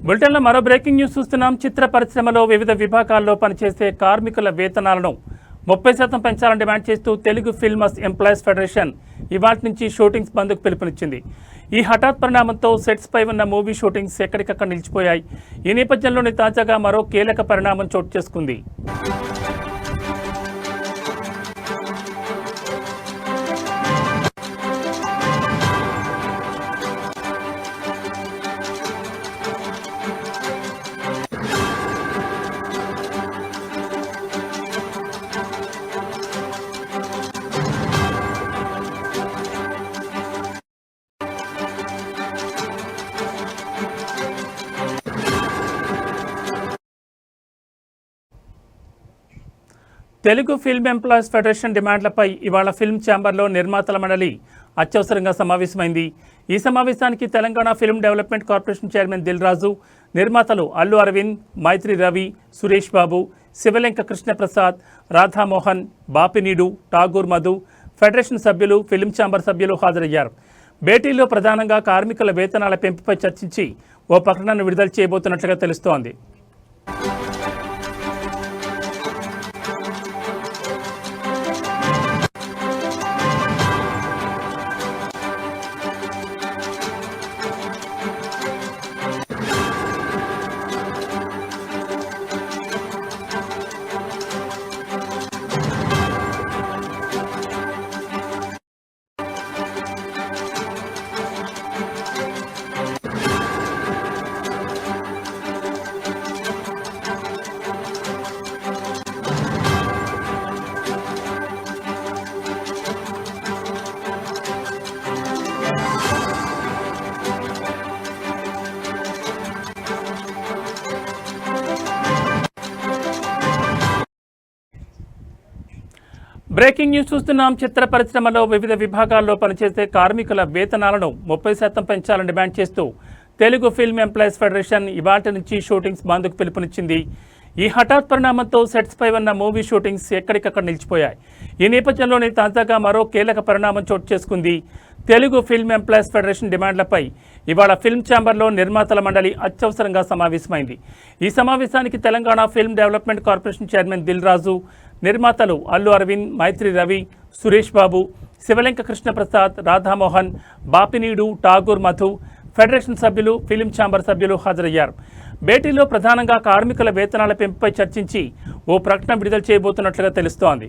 బులెటిన్లో మరో breaking news చూస్తున్నాం. చిత్ర పరిశ్రమలో వివిధ విభాగాల్లో పనిచేసే కార్మికుల వేతనాలను 30% పెంచాలని డిమాండ్ చేస్తూ తెలుగు ఫిల్మర్స్ ఎంప్లాయీస్ ఫెడరేషన్ ఇవాటి నుంచి షూటింగ్స్ బంద్కు పిలుపునిచ్చింది. ఈ హఠాత్ పరిణామంతో సెట్స్ పై ఉన్న మూవీ షూటింగ్స్ ఎక్కడికక్కడ నిలిచిపోయాయి. ఈ నేపథ్యంలోనే తాజాగా మరో కీలక పరిణామం చోటు చేసుకుంది. తెలుగు ఫిల్మ్ ఎంప్లాయీస్ ఫెడరేషన్ డిమాండ్లపై ఇవాళ ఫిల్మ్ ఛాంబర్లో నిర్మాతల మండలి అత్యవసరంగా సమావేశమైంది. ఈ సమావేశానికి Telangana film development corporation chairman Dil Raju, నిర్మాతలు అల్లు అరవింద్, మైత్రి రవి, సురేష్ బాబు, శివలెంక కృష్ణప్రసాద్, రాధామోహన్, బాపినీడు, ఠాగూర్ మధు, ఫెడరేషన్ సభ్యులు, ఫిల్మ్ ఛాంబర్ సభ్యులు హాజరయ్యారు. భేటీలో ప్రధానంగా కార్మికుల వేతనాల పెంపుపై చర్చించి ఓ ప్రకటనను విడుదల చేయబోతున్నట్లుగా తెలుస్తోంది. బ్రేకింగ్ న్యూస్ చూస్తున్నాం. చిత్ర పరిశ్రమలో వివిధ విభాగాల్లో పనిచేసే కార్మికుల వేతనాలను 30% పెంచాలని డిమాండ్ చేస్తూ తెలుగు ఫిల్మ్ ఎంప్లాయీస్ ఫెడరేషన్ ఇవాటి నుంచి షూటింగ్స్ బంద్కు పిలుపునిచ్చింది. ఈ హఠాత్ పరిణామంతో సెట్స్ పై ఉన్న మూవీ షూటింగ్స్ ఎక్కడికక్కడ నిలిచిపోయాయి. ఈ నేపథ్యంలోనే తాజాగా మరో కీలక పరిణామం చోటు చేసుకుంది. తెలుగు ఫిల్మ్ ఎంప్లాయీస్ ఫెడరేషన్ డిమాండ్లపై ఇవాళ ఫిల్మ్ ఛాంబర్లో నిర్మాతల మండలి అత్యవసరంగా సమావేశమైంది. ఈ సమావేశానికి Telangana film development corporation chairman Dil Raju, నిర్మాతలు అల్లు అరవింద్, మైత్రి రవి, సురేష్ బాబు, శివలెంక కృష్ణప్రసాద్, రాధామోహన్, బాపినీడు, ఠాగూర్ మధు, ఫెడరేషన్ సభ్యులు, ఫిల్మ్ ఛాంబర్ సభ్యులు హాజరయ్యారు. భేటీలో ప్రధానంగా కార్మికుల వేతనాల పెంపుపై చర్చించి ఓ ప్రకటన విడుదల చేయబోతున్నట్లుగా తెలుస్తోంది.